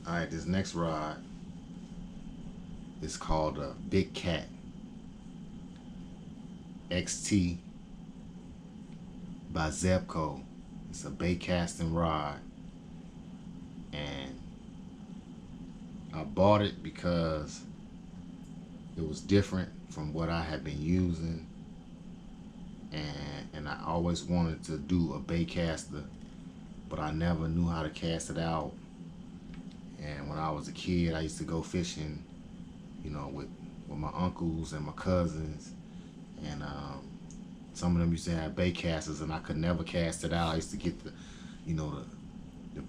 Alright, this next rod is called a Big Cat XT by Zebco. It's a bait casting rod, and I bought it because it was different from what I had been using, and I always wanted to do a bait caster, but I never knew how to cast it out. And when I was a kid, I used to go fishing, with my uncles and my cousins, and some of them used to have bait casters, and I could never cast it out. I used to get the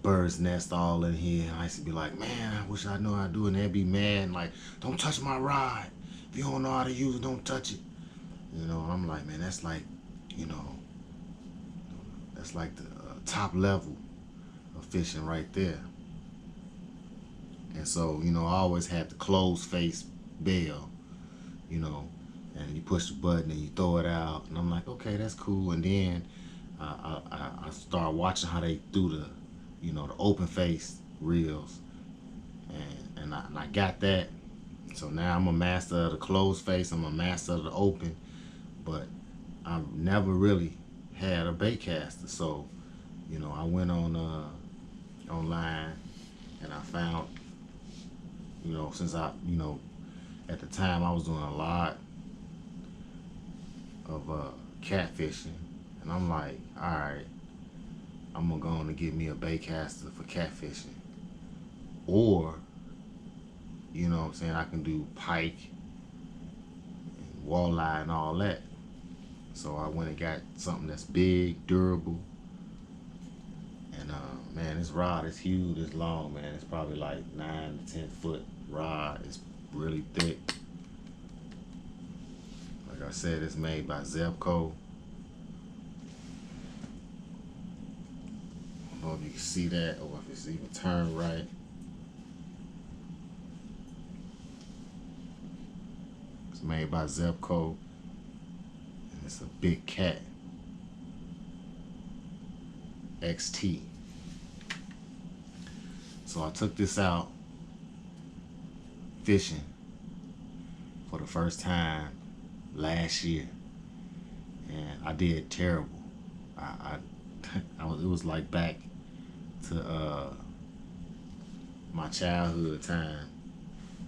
bird's nest all in here, and I used to be like, man, I wish I knew how to do it. And they'd be mad and like, don't touch my rod. If you don't know how to use it, don't touch it. And I'm like, man, that's like, that's like the top level of fishing right there. And so, I always had the closed face bail, and you push the button and you throw it out. And I'm like, okay, that's cool. And then I started watching how they do the open face reels. And I got that. So now I'm a master of the closed face. I'm a master of the open. But I've never really had a bait caster. So, I went on online, and I found, since at the time I was doing a lot of catfishing, and I'm like, all right, I'm gonna go on and get me a bait caster for catfishing, or what I'm saying, I can do pike and walleye and all that. So I went and got something that's big, durable, and man, this rod is huge. It's long, man. It's probably like 9 to 10 foot rod. It's really thick. Like I said, it's made by Zebco. I don't know if you can see that or if it's even turned right. It's made by Zebco, and it's a Big Cat XT. So I took this out fishing for the first time last year, and I did terrible. It was like back to my childhood time,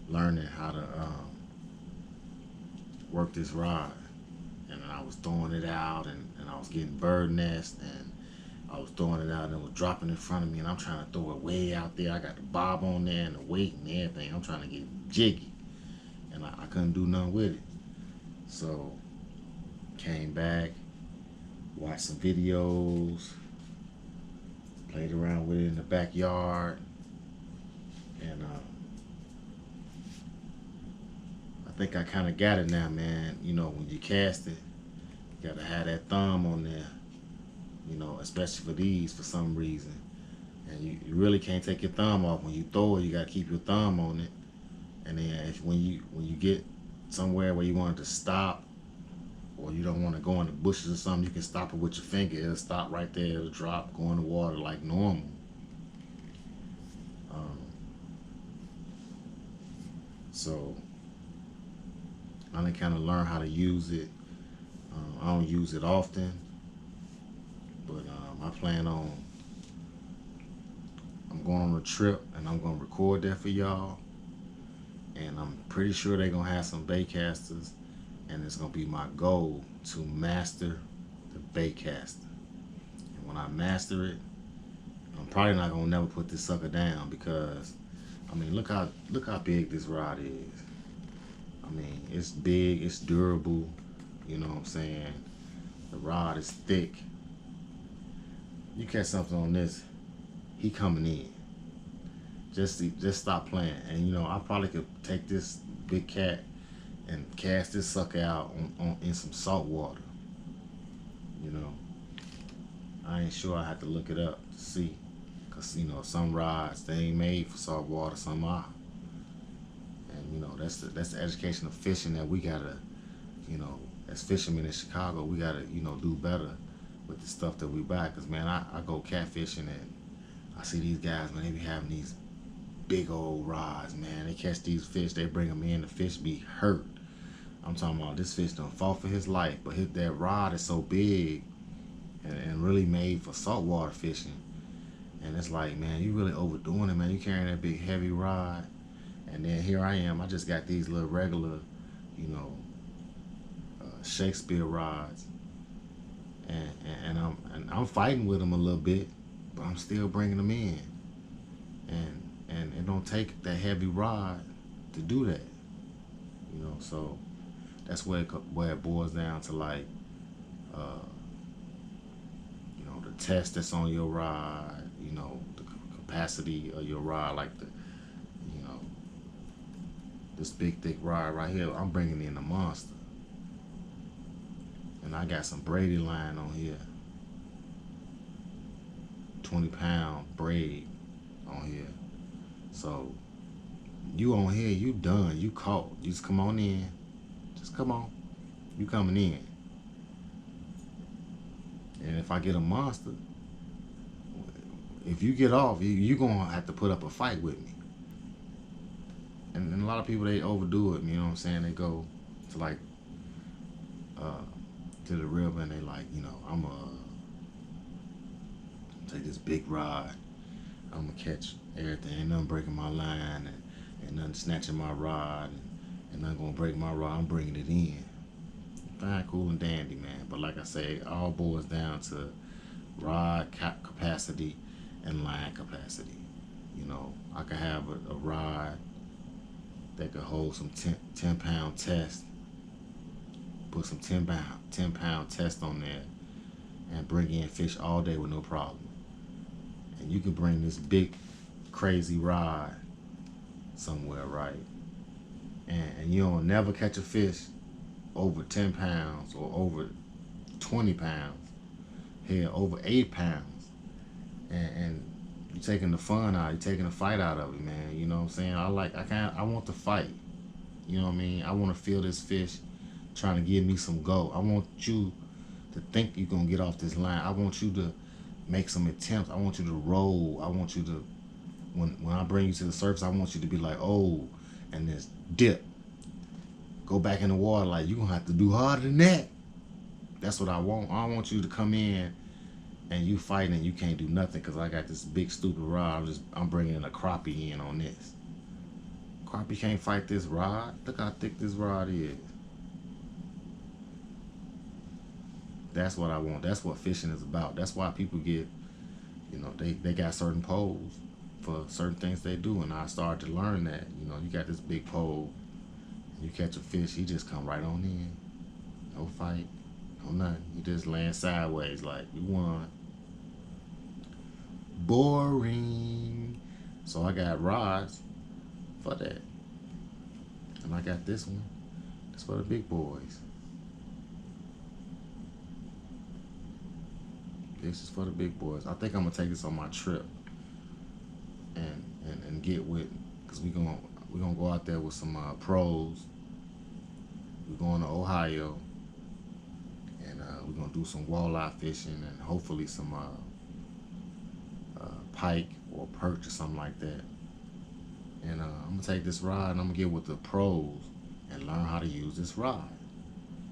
learning how to work this rod, and I was throwing it out, and I was getting bird nests, and I was throwing it out, and it was dropping in front of me, and I'm trying to throw it way out there. I got the bob on there and the weight and everything. I'm trying to get jiggy, and I couldn't do nothing with it. So came back, watched some videos, played around with it in the backyard, and I think I kind of got it now, man. When you cast it, you gotta have that thumb on there, especially for these for some reason. And you really can't take your thumb off. When you throw it, you gotta keep your thumb on it. And then when you get somewhere where you want it to stop, or you don't want to go in the bushes or something, you can stop it with your finger. It'll stop right there. It'll drop, go in the water like normal. So I done kind of learned how to use it. I don't use it often, but I plan on, I'm going on a trip, and I'm going to record that for y'all. And I'm pretty sure they're going to have some bait casters, and it's going to be my goal to master the bait caster. And when I master it, I'm probably not going to never put this sucker down, because I mean, look how big this rod is. I mean, it's big, it's durable, you know what I'm saying? The rod is thick. You catch something on this, he coming in. Just stop playing. And I probably could take this Big Cat and cast this sucker out in some salt water. I ain't sure. I have to look it up to see, cause some rods, they ain't made for salt water, some are. And that's the education of fishing that we gotta, as fishermen in Chicago, we gotta do better with the stuff that we buy. Cause man, I go catfishing, and I see these guys, man, they be having these big old rods, man. They catch these fish, they bring them in, the fish be hurt. I'm talking about this fish done fought for his life, but that rod is so big and really made for saltwater fishing. And it's like, man, you really overdoing it, man. You carrying that big heavy rod, and then here I am. I just got these little regular, you know, Shakespeare rods, and I'm fighting with them a little bit, but I'm still bringing them in, and it don't take that heavy rod to do that, you know. So that's where it boils down to, like, uh, you know, the test that's on your rod, you know, the capacity of your rod, like you know, this big thick rod right here. I'm bringing in the monster, and I got some Brady line on here, 20-pound braid on here. So you on here, you done, you caught. You just come on in, just come on, you coming in. And if I get a monster, if you get off, you gonna have to put up a fight with me. And a lot of people, they overdo it. You know what I'm saying? They go to, like, uh, to the river, and they like, you know, I'm gonna take this big rod. I'm gonna catch everything. Ain't nothing breaking my line, and ain't nothing snatching my rod, and nothing gonna break my rod. I'm bringing it in. Fine, cool, and dandy, man. But like I say, it all boils down to rod capacity and line capacity. You know, I could have a rod that could hold some 10-pound test, put some 10-pound test on there, and bring in fish all day with no problem. And you can bring this big, crazy rod somewhere, right? And you don't never catch a fish over 10 pounds or over 20 pounds. Hell, over 8 pounds. And you're taking the fun out, you're taking the fight out of it, man. You know what I'm saying? I want to fight. You know what I mean? I want to feel this fish trying to give me some go. I want you to think you're going to get off this line. I want you to make some attempts. I want you to roll. I want you to, when I bring you to the surface, I want you to be like, oh, and this dip. Go back in the water, like, you're going to have to do harder than that. That's what I want. I don't want you to come in and you fighting and you can't do nothing because I got this big stupid rod. I'm bringing a crappie in on this. Crappie can't fight this rod. Look how thick this rod is. That's what I want. That's what fishing is about. That's why people get, you know, they got certain poles for certain things they do. And I started to learn that, you know, you got this big pole, you catch a fish, he just come right on in. No fight, no nothing. You just land sideways like you won. Boring. So I got rods for that. And I got this one. It's for the big boys. This is for the big boys. I think I'm gonna take this on my trip and get with, because we're gonna go out there with some pros. We're going to Ohio, and we're gonna do some walleye fishing and hopefully some pike or perch or something like that. And I'm gonna take this rod and I'm gonna get with the pros and learn how to use this rod.